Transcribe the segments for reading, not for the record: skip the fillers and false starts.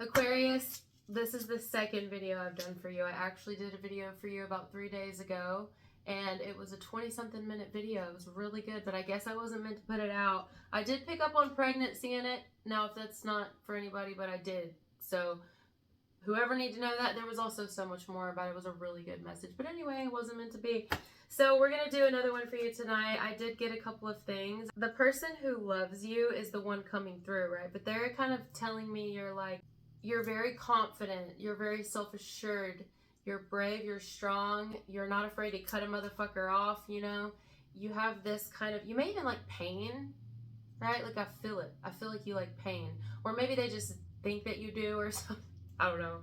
Aquarius, this is the second video I've done for you. I actually did a video for you about 3 days ago, and it was a 20-something minute video. It was really good, but I guess I wasn't meant to put it out. I did pick up on pregnancy in it. Now, if that's not for anybody, but I did. So, whoever needs to know that, there was also so much more, but it was a really good message. But anyway, it wasn't meant to be. So we're going to do another one for you tonight. I did get a couple of things. The person who loves you is the one coming through, right? But they're kind of telling me you're very confident, you're very self-assured, you're brave, you're strong, you're not afraid to cut a motherfucker off, you know? You have this kind of, you may even like pain, right? Like I feel it. I feel like you like pain. Or maybe they just think that you do or something. I don't know.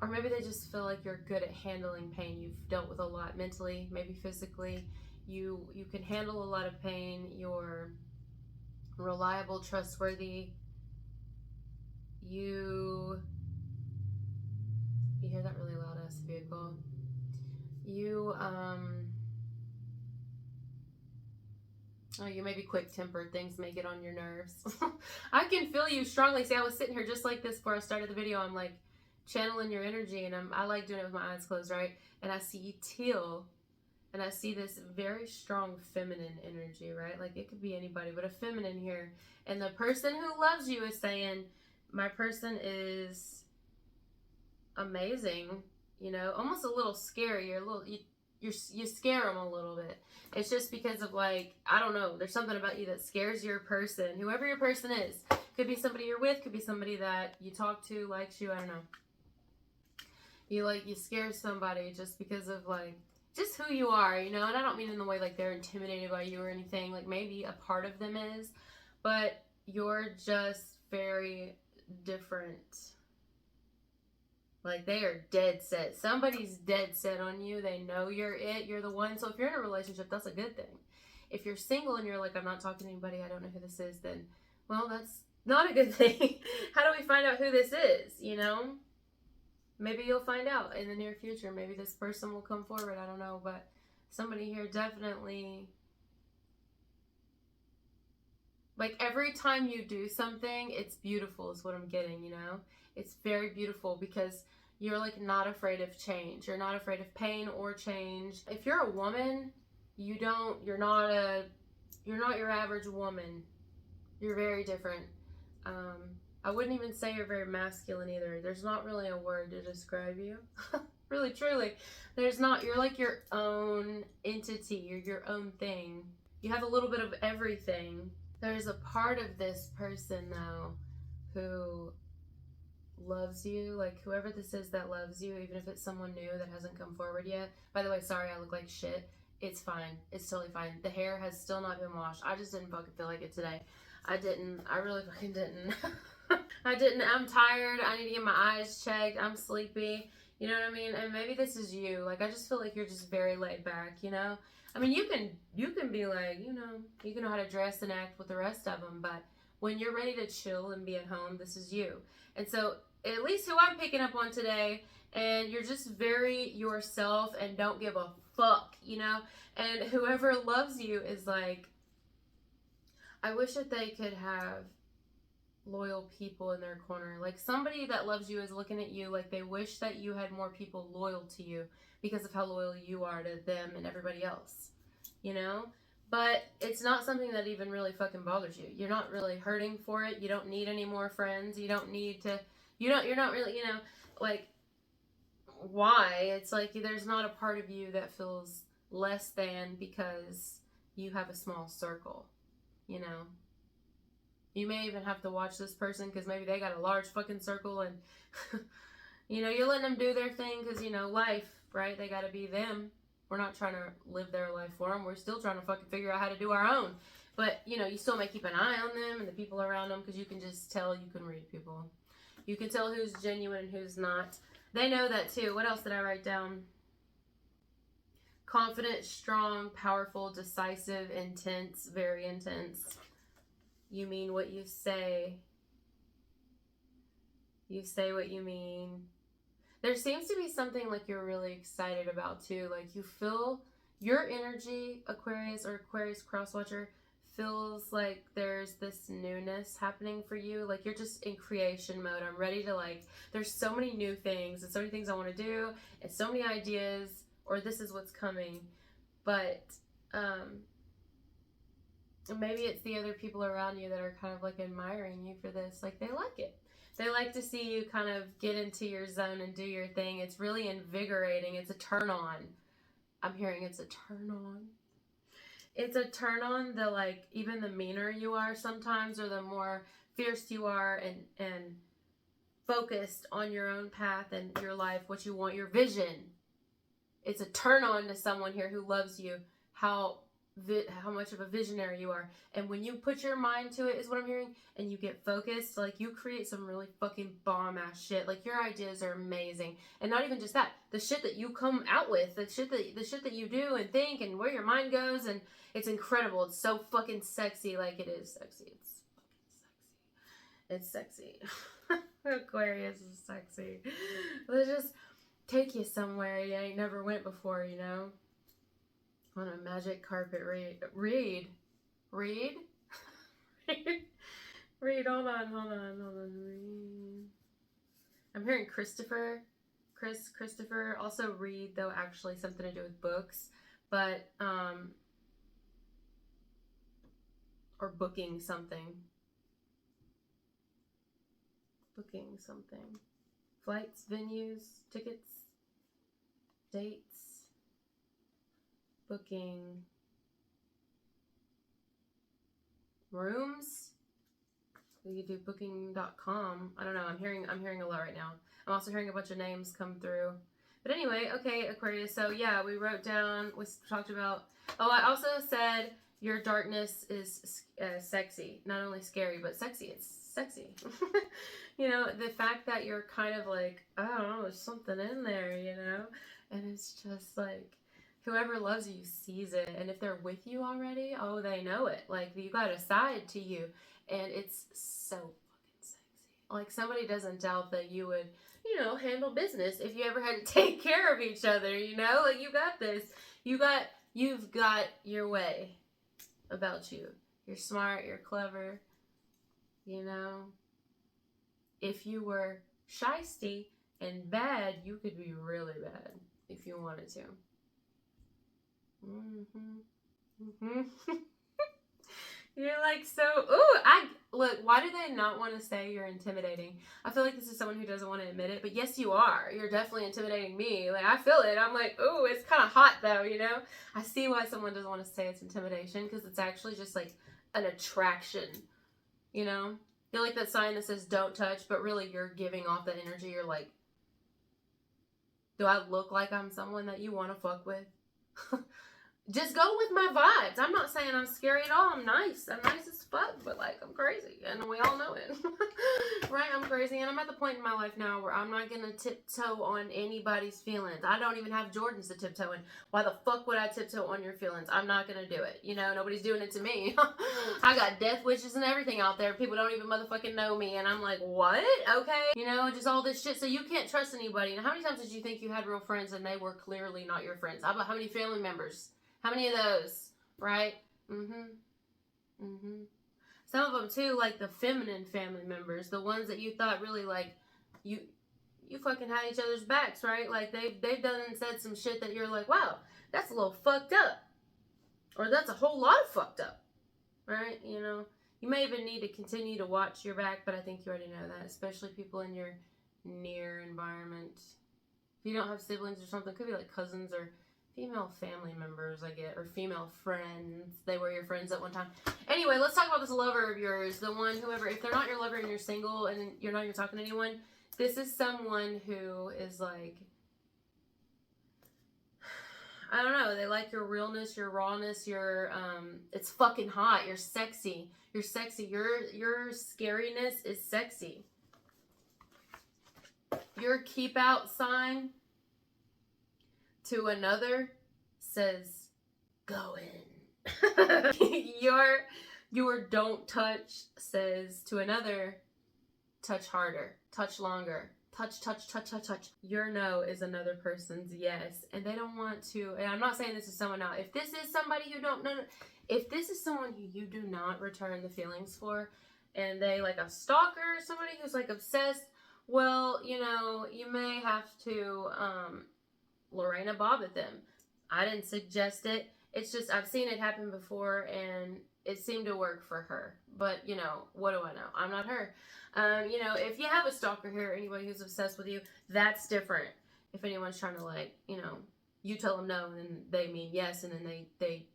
Or maybe they just feel like you're good at handling pain. You've dealt with a lot mentally, maybe physically. You can handle a lot of pain. You're reliable, trustworthy. You hear that really loud ass vehicle. You may be quick-tempered. Things may get on your nerves. I can feel you strongly. See, I was sitting here just like this before I started the video. I'm like channeling your energy, and I like doing it with my eyes closed, right? And I see teal, and I see this very strong feminine energy, right? Like it could be anybody, but a feminine here. And the person who loves you is saying, my person is amazing, you know, almost a little scary. You scare them a little bit. It's just because of like, I don't know, there's something about you that scares your person, whoever your person is. Could be somebody you're with, could be somebody that you talk to, likes you, I don't know. You scare somebody just because of like, just who you are, you know, and I don't mean in the way like they're intimidated by you or anything, like maybe a part of them is, but you're just very different. Like they are dead set. Somebody's dead set on you. They know you're it. You're the one. So if you're in a relationship, that's a good thing. If you're single and you're like, I'm not talking to anybody, I don't know who this is, then, well, that's not a good thing. How do we find out who this is, you know? Maybe you'll find out in the near future. Maybe this person will come forward. I don't know. But somebody here definitely, like every time you do something, it's beautiful is what I'm getting, you know? It's very beautiful because you're like not afraid of change. You're not afraid of pain or change. If you're a woman, you're not your average woman. You're very different. I wouldn't even say you're very masculine either. There's not really a word to describe you. Really, truly. There's not. You're like your own entity. You're your own thing. You have a little bit of everything. There's a part of this person, though, who loves you. Like, whoever this is that loves you, even if it's someone new that hasn't come forward yet. By the way, sorry I look like shit. It's fine. It's totally fine. The hair has still not been washed. I just didn't fucking feel like it today. I really fucking didn't. I didn't. I'm tired. I need to get my eyes checked. I'm sleepy. You know what I mean? And maybe this is you. Like, I just feel like you're just very laid back, you know? I mean, you can be like, you know, you can know how to dress and act with the rest of them, but when you're ready to chill and be at home, this is you. And so, at least who I'm picking up on today, and you're just very yourself and don't give a fuck, you know? And whoever loves you is like, I wish that they could have loyal people in their corner. Like somebody that loves you is looking at you like they wish that you had more people loyal to you because of how loyal you are to them and everybody else, you know? But it's not something that even really fucking bothers you. You're not really hurting for it. You don't need any more friends. You don't need to, you're not really, you know, like, why? It's like there's not a part of you that feels less than because you have a small circle, you know? You may even have to watch this person because maybe they got a large fucking circle and, you know, you're letting them do their thing because, you know, life, right? They got to be them. We're not trying to live their life for them. We're still trying to fucking figure out how to do our own. But, you know, you still may keep an eye on them and the people around them because you can just tell, you can read people. You can tell who's genuine and who's not. They know that too. What else did I write down? Confident, strong, powerful, decisive, intense, very intense. You mean what you say. You say what you mean. There seems to be something like you're really excited about too. Like you feel your energy, Aquarius or Aquarius crosswatcher, feels like there's this newness happening for you. Like you're just in creation mode. I'm ready to like, there's so many new things and so many things I want to do and so many ideas, or this is what's coming. But maybe it's the other people around you that are kind of like admiring you for this. Like they like it. They like to see you kind of get into your zone and do your thing. It's really invigorating. It's a turn on. I'm hearing it's a turn on. It's a turn on. The like, even the meaner you are sometimes, or the more fierce you are and focused on your own path and your life, what you want, your vision. It's a turn on to someone here who loves you, how much of a visionary you are. And when you put your mind to it, is what I'm hearing, and you get focused, like you create some really fucking bomb ass shit. Like your ideas are amazing. And not even just that, the shit that you come out with, the shit that you do and think and where your mind goes, and it's incredible. It's so fucking sexy. Like it is sexy. It's sexy. Aquarius is sexy. Let's just take you somewhere you ain't never went before, you know? On a magic carpet read. Read. Hold on. Read. I'm hearing Christopher. Also read, though, actually something to do with books. But, or booking something. Flights, venues, tickets, dates, booking, rooms. You could do booking.com. I don't know. I'm hearing a lot right now. I'm also hearing a bunch of names come through. But anyway, okay, Aquarius. So yeah, we wrote down, we talked about, oh, I also said your darkness is sexy. Not only scary, but sexy. It's sexy. You know, the fact that you're kind of like, I don't know, there's something in there, you know? And it's just like, whoever loves you sees it. And if they're with you already, oh, they know it. Like, you got a side to you. And it's so fucking sexy. Like, somebody doesn't doubt that you would, you know, handle business if you ever had to take care of each other, you know? Like, you got this. You've got your way about you. You're smart, you're clever, you know? If you were shysty and bad, you could be really bad if you wanted to. You're like, so, look, why do they not want to say you're intimidating? I feel like this is someone who doesn't want to admit it, but yes, you are. You're definitely intimidating me. Like, I feel it. I'm like, ooh, it's kind of hot though, you know? I see why someone doesn't want to say it's intimidation, because it's actually just like an attraction, you know? You're like that sign that says don't touch, but really you're giving off that energy. You're like, do I look like I'm someone that you want to fuck with? Just go with my vibes. I'm not saying I'm scary at all. I'm nice. I'm nice as fuck, but like, I'm crazy. And we all know it. Right? I'm crazy. And I'm at the point in my life now where I'm not going to tiptoe on anybody's feelings. I don't even have Jordans to tiptoe in. Why the fuck would I tiptoe on your feelings? I'm not going to do it. You know, nobody's doing it to me. I got death wishes and everything out there. People don't even motherfucking know me. And I'm like, what? Okay. You know, just all this shit. So you can't trust anybody. And how many times did you think you had real friends and they were clearly not your friends? How about how many family members? How many of those, right? Some of them too, like the feminine family members, the ones that you thought really like, you fucking had each other's backs, right? Like they've done and said some shit that you're like, wow, that's a little fucked up, or that's a whole lot of fucked up, right? You know, you may even need to continue to watch your back, but I think you already know that, especially people in your near environment. If you don't have siblings or something, it could be like cousins or female family members, I get, or female friends. They were your friends at one time. Anyway, let's talk about this lover of yours. The one, whoever, if they're not your lover and you're single and you're not even talking to anyone, this is someone who is like, I don't know, they like your realness, your rawness, your, it's fucking hot. You're sexy. You're sexy. Your scariness is sexy. Your keep out sign to another says, go in. Your don't touch says to another, touch harder, touch longer, touch, touch, touch, touch, touch. Your no is another person's yes, and they don't want to. And I'm not saying this is someone now. If this is somebody you don't know, if this is someone who you do not return the feelings for, and they like a stalker, somebody who's like obsessed, well, you know, you may have to Lorena Bob at them. I didn't suggest it. It's just I've seen it happen before, and it seemed to work for her. But you know, what do I know? I'm not her. You know, if you have a stalker here, anybody who's obsessed with you, that's different. If anyone's trying to like, you know, you tell them no, and then they mean yes, and then they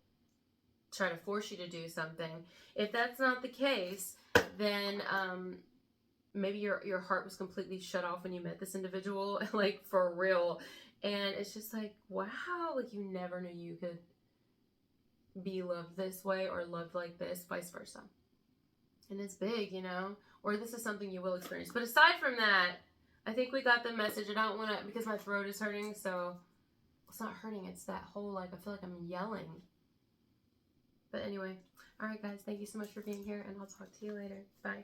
try to force you to do something. If that's not the case, then maybe your heart was completely shut off when you met this individual, like for real. And it's just like, wow, like you never knew you could be loved this way or loved like this, vice versa. And it's big, you know, or this is something you will experience. But aside from that, I think we got the message. I don't want to, because my throat is hurting, so it's not hurting. It's that whole, like, I feel like I'm yelling. But anyway, all right, guys, thank you so much for being here, and I'll talk to you later. Bye.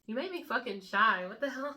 You made me fucking shy. What the hell?